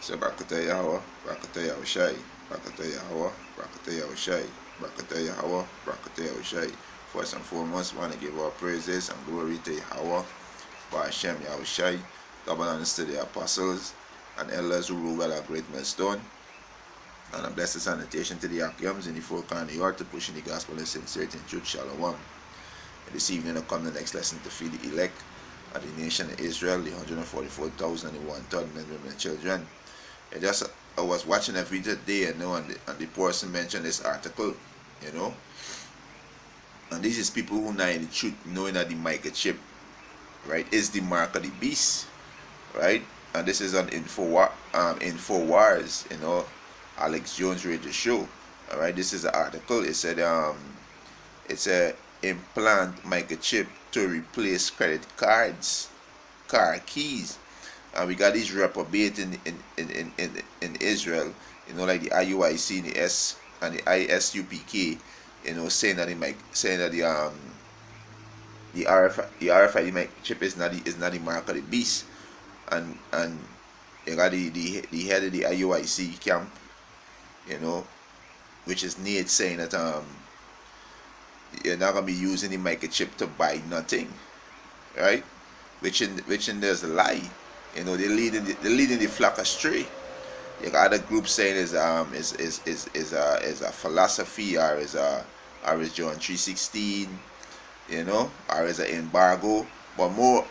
So Barakatah Yahweh, Barakatah Yahushai, Barakatah Yahweh, Barakatah Yahushai, Barakatah Yahweh, Barakatah Yahushai. First and foremost, want to give our praises and glory to Yahweh, by Hashem Yahushai, governors to the apostles and elders who rule well a great millstone, and a blessed sanitation to the Akiams in the four corners of the earth to pushing the gospel in sincerity and truth. Shalom. This evening, I'll come the next lesson to feed the elect of the nation of Israel, the 144,000 and 1/3 men, women, and children. I was watching a video today, and the person mentioned this article, and this is people who know the truth, knowing that the microchip, right, is the mark of the beast, right? And this is on InfoWars, Alex Jones radio show. All right, this is an article. It said it's a implant microchip to replace credit cards, car keys. And we got these reprobate in Israel, like the IUIC and the S and the ISUPK, saying that the RFID microchip is not the mark of the beast, and you got the head of the IUIC camp, which is Nate, saying that you're not gonna be using the microchip to buy nothing, right? Which in there's a lie. They're leading the flock astray. You got other groups saying is a philosophy, or is John 3:16, or is an embargo. But more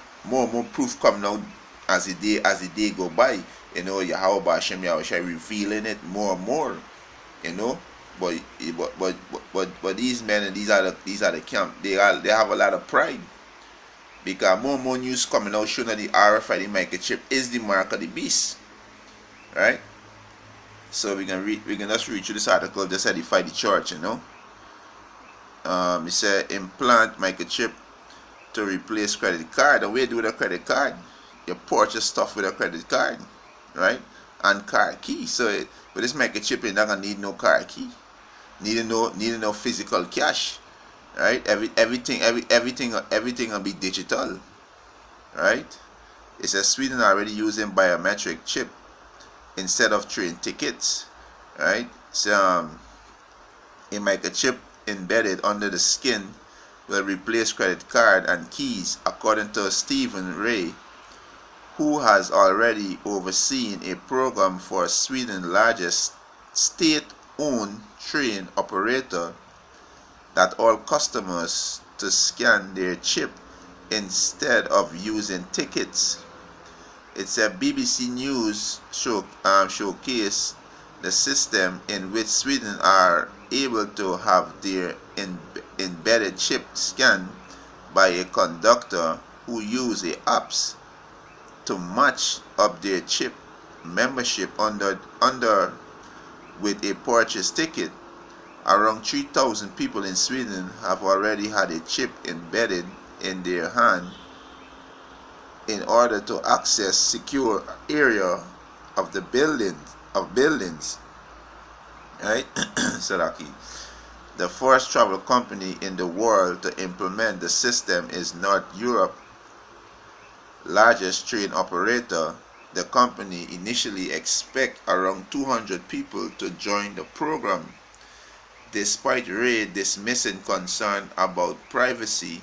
proof come now as the day go by. Yahweh Hashem Yahushua revealing it more and more. But these men and these are the camp. They have a lot of pride. Because more and more news coming out showing that the RFID microchip is the mark of the beast, right? So we can just read through this article. Just Edify the Church, It said implant microchip to replace credit card. And what you do with a credit card? You purchase stuff with a credit card, right? And car key. So with this microchip, you're not gonna need no car key, needing no physical cash. Right, everything will be digital, right? It says Sweden already using biometric chip instead of train tickets, right? So a microchip embedded under the skin will replace credit card and keys, according to Stephen Ray, who has already overseen a program for Sweden's largest state-owned train operator, that all customers to scan their chip instead of using tickets. It's a BBC News showcase the system in which Sweden are able to have their embedded chip scanned by a conductor who use the apps to match up their chip membership under with a purchase ticket. Around 3,000 people in Sweden have already had a chip embedded in their hand in order to access secure area of the buildings. Right? Saraki. The first travel company in the world to implement the system is North Europe's largest train operator. The company initially expect around 200 people to join the program. Despite Ray dismissing concern about privacy,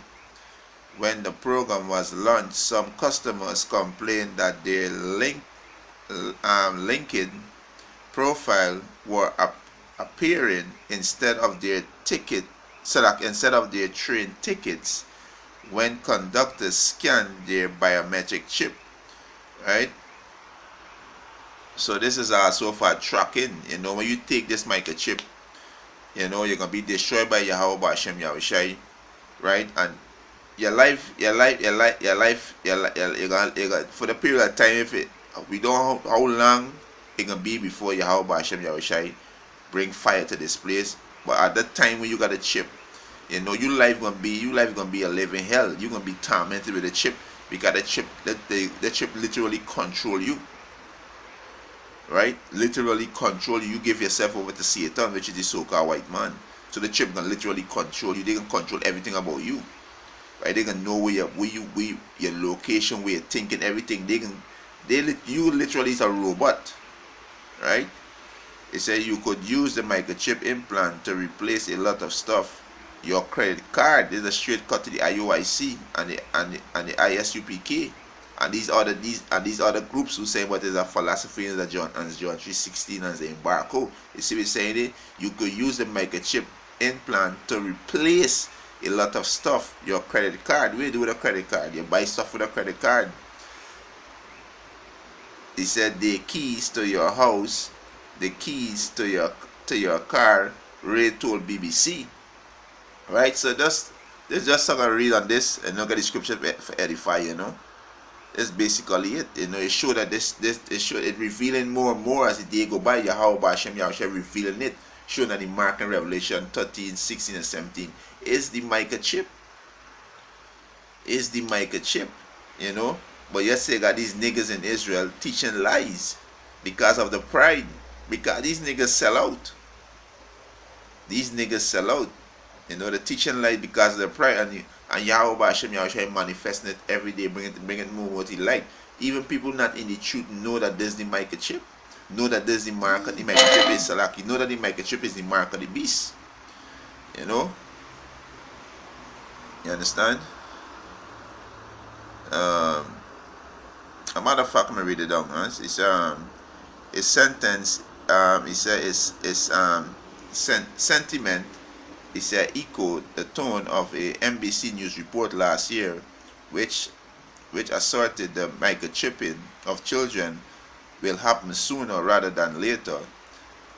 when the program was launched, some customers complained that their LinkedIn profile were appearing instead of their train tickets when conductors scanned their biometric chip, right? So this is so far tracking. When you take this microchip, you're gonna be destroyed by Yahweh Hashem Yahushai, right? And your life, for the period of time, we don't know how long it gonna be before Yahweh Hashem Yahushai bring fire to this place. But at that time when you got a chip, your life gonna be a living hell. You're gonna be tormented with the chip, because the chip literally control you. Right? Literally control you. You give yourself over to Satan, which is the so-called white man. So the chip can literally control you. They can control everything about you. Right? They can know where your location, where you're thinking, everything. You literally is a robot. right? It said you could use the microchip implant to replace a lot of stuff. Your credit card is a straight cut to the IOIC and the ISUPK. And these other groups who say what is a philosophy in the John 3:16 and the embargo. You see, we're saying it. You could use the microchip implant to replace a lot of stuff. Your credit card. What do you do with a credit card? You buy stuff with a credit card. He said the keys to your house, the keys to your car. Ray told BBC. Right. So there's just some read on this and look at the scripture for edify. That's basically it. It showed that it revealing more and more as the day go by. Yahweh Hashem Yahushua revealing it, showing that the mark in Revelation 13, 16, and 17 is the microchip. Is the microchip, But yesterday got these niggas in Israel teaching lies because of the pride. Because these niggas sell out. These niggas sell out. The teaching lies because of the pride. And Yahweh Hashem Yahushua manifesting it every day, bringing more what he like. Even people not in the truth know that this is the microchip. Know that this is the mark of the microchip is Salaki. Know that the microchip is the mark of the beast. You understand? A matter of fact, I'm gonna read it down. It's a sentence. It says it's sentiment. It said echoed the tone of a NBC News report last year, which asserted the microchipping of children will happen sooner rather than later.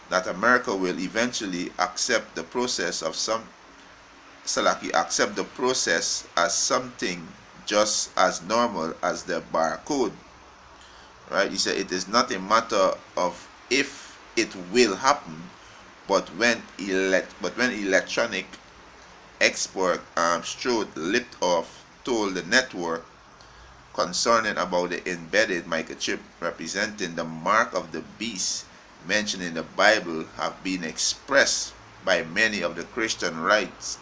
That America will eventually accept the process as something just as normal as the barcode. Right? He said it is not a matter of if it will happen, but when electronic expert Strode Liptoff told the network concerning about the embedded microchip representing the mark of the beast mentioned in the Bible have been expressed by many of the Christian rights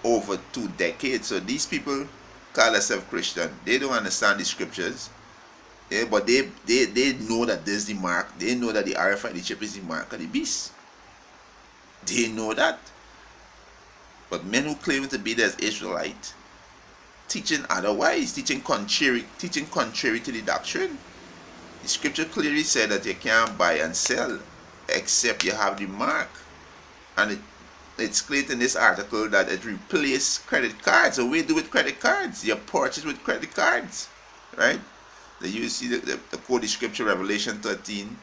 over 2 decades. So these people call themselves Christian. They don't understand the scriptures. But they know that there's the mark. They know that the RFID chip is the mark of the beast. They know that. But men who claim to be the Israelite, teaching otherwise, teaching contrary to the doctrine. The scripture clearly said that you can't buy and sell except you have the mark. And it's clear in this article that it replaces credit cards. So what do you do with credit cards? You purchase with credit cards, right? You see the quote, the scripture, Revelation 13,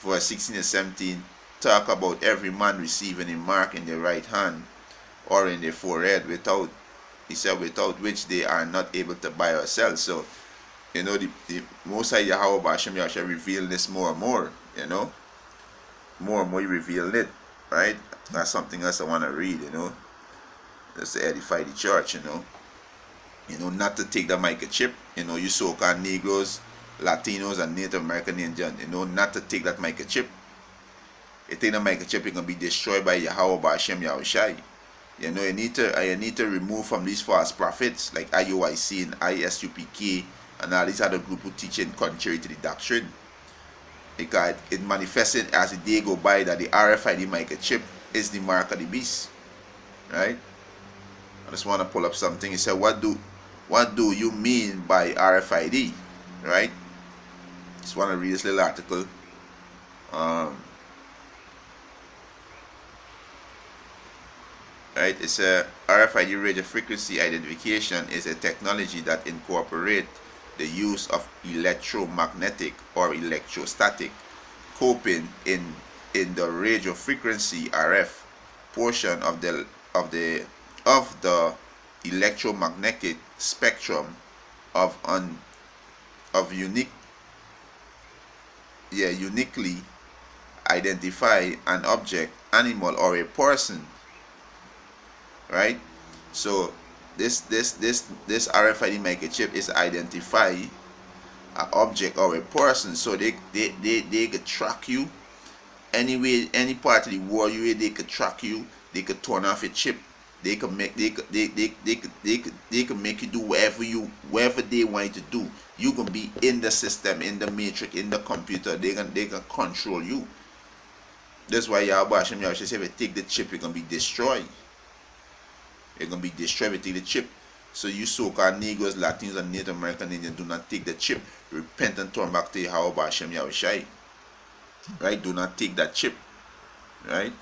verse 16 and 17, talk about every man receiving a mark in their right hand or in their forehead without which they are not able to buy or sell. So, the Most High Yahweh Hashem Yahushua reveal this more and more, More and more you reveal it, right? That's something else I want to read, Just to edify the church, not to take the microchip, you so-called Negroes, Latinos, and Native American Indians, not to take that microchip. You take the microchip, you're going to be destroyed by Yahweh Hashem Yahushua. You need to remove from these false prophets like IOIC and ISUPK and all these other groups who teaching contrary to the doctrine. Because it manifested as the day go by that the RFID microchip is the mark of the beast. Right? I just want to pull up something. He said, what do you mean by RFID? Right? Just want to read this little article. Right? It's a RFID radio frequency identification is a technology that incorporates the use of electromagnetic or electrostatic coping in the radio frequency RF portion of the electromagnetic spectrum of uniquely identify an object, animal, or a person. Right? So this RFID microchip is identify an object or a person, so they could track you anyway, any part of the world they could track you. They could turn off a chip. They can make they can make you do whatever they want you to do. You can be in the system, in the matrix, in the computer. They can control you. That's why Yahweh Hashem Yahweh says if you take the chip, you're gonna be destroyed. You're gonna be destroyed if you take the chip. So you so-called Negroes, Latinos, and Native American Indians, do not take the chip. Repent and turn back to Yahweh Hashem Yahweh Shai. Right? Do not take that chip. Right?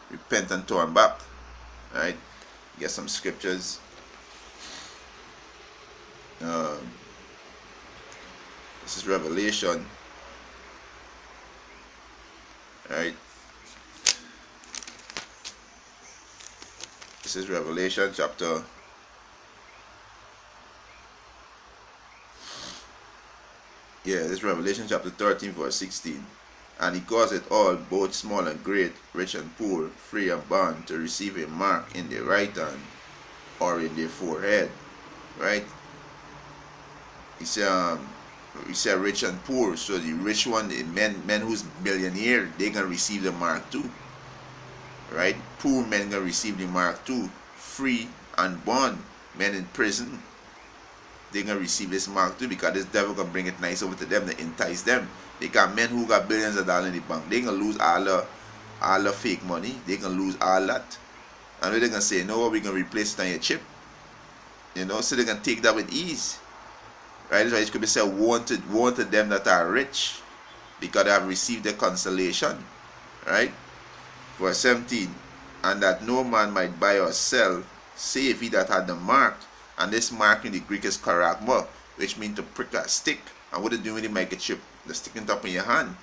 Repent and turn back. Right? Get some scriptures. This is Revelation. Right? This is Revelation chapter 13 verse 16. And he caused it all, both small and great, rich and poor, free and bond, to receive a mark in their right hand or in their forehead. Right? He said rich and poor. So the rich one, the men who's millionaire, they can receive the mark too. Right? Poor men can receive the mark too. Free and bond, men in prison, they can receive this mark too, because this devil can bring it nice over to them to entice them. Because men who got billions of dollars in the bank, they can lose all the fake money. They can lose all that. And they can say, no, we can replace it on your chip. You know, so they can take that with ease. Right? That's why it could be said, woe to them that are rich, because they have received the consolation. Right? Verse 17. And that no man might buy or sell, save he that had the mark. And this mark in the Greek is karagma, which means to prick a stick. And what they do with the microchip? They're sticking it up in your hand.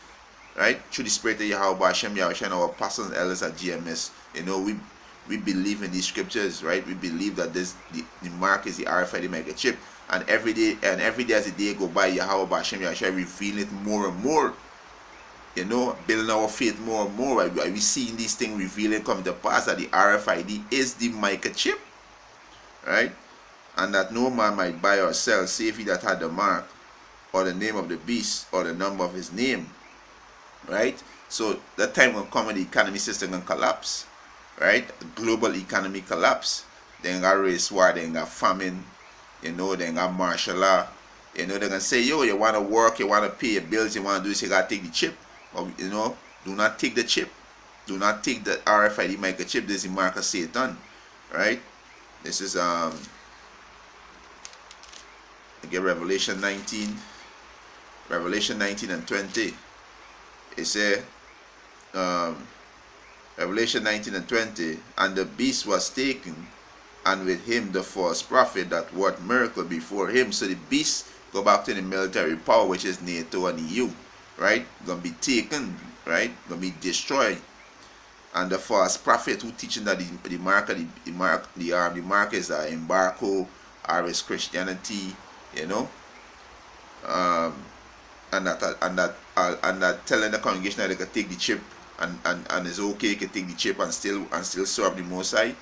Right? Through the spirit of Yahweh Hashem Yahweh and our pastors and elders at GMS. You know, we believe in these scriptures, right? We believe that the mark is the RFID Microchip. And every day as the day go by, Yahweh Hashem Yahweh reveal it more and more. You know, building our faith more and more. Right? We seeing these things revealing come to pass that the RFID is the microchip. Right? And that no man might buy or sell, save he that had the mark, or the name of the beast, or the number of his name. Right? So that time will come when the economy system can collapse. Right? The global economy collapse. Then got race war, then got famine, you know, then got martial law. You know, they're gonna say, yo, you wanna work, you wanna pay your bills, you wanna do this, you gotta take the chip. Or, you know, do not take the chip. Do not take the RFID microchip. This is the mark of Satan. Right? This is again Revelation 19 and 20. It says Revelation 19 and 20, and the beast was taken, and with him the false prophet that worked miracle before him. So the beast go back to the military power, which is NATO and EU. Right? Gonna be taken, right? Gonna be destroyed. And the false prophet who teaching that the mark is embargo, or is Christianity, you know, and that telling the congregation that they can take the chip and it's okay, you can take the chip and still serve the Most High.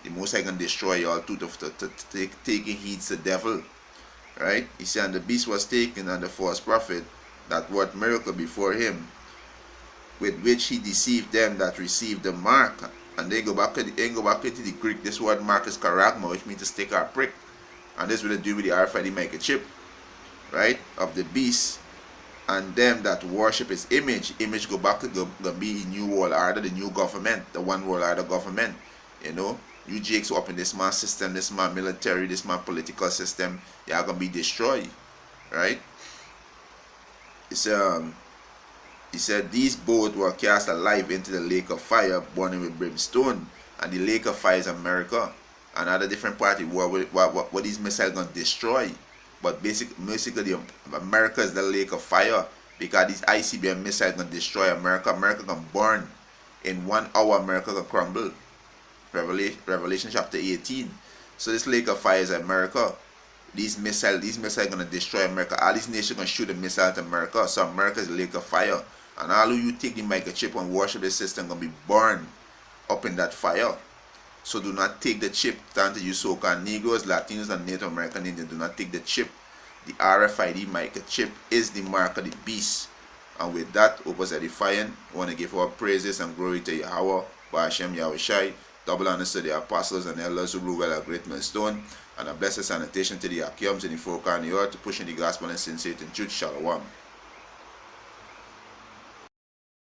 The Most High can destroy you all too, taking heed to the devil. Right? He said, and the beast was taken, and the false prophet that worked miracle before him, with which he deceived them that received the mark. And they go back to the Greek. This word mark is karagma, which means to stick or prick. And this is what they do with the RFID microchip, right, of the beast, and them that worship his image. Image go back to the be new world order, the new government, the one world order government. You know, you jakes up in this man system, this man military, this man political system, you are gonna be destroyed. Right? He said these both were cast alive into the lake of fire, burning with brimstone. And the lake of fire is America. Another different part of what these missiles going to destroy. But basically, America is the lake of fire, because these ICBM missiles going to destroy America. America can burn. In 1 hour, America can crumble. Revelation chapter 18. So this lake of fire is America. These missiles are going to destroy America. All these nations going to shoot a missile at America. So America is a lake of fire. And all of you take the microchip and worship the system going to be burned up in that fire. So do not take the chip. Down to you so-called Negroes, Latinos, and Native American Indians. Do not take the chip. The RFID microchip is the mark of the beast. And with that, Opus Edifying, I want to give our praises and glory to Yahweh, Ba'ashem Yahushai. Double honors to the apostles and elders who rule well a great millstone, and a blessed sanitation to the Achaeums in the four corners of the earth, pushing the gospel and sincerity in truth. Shalom.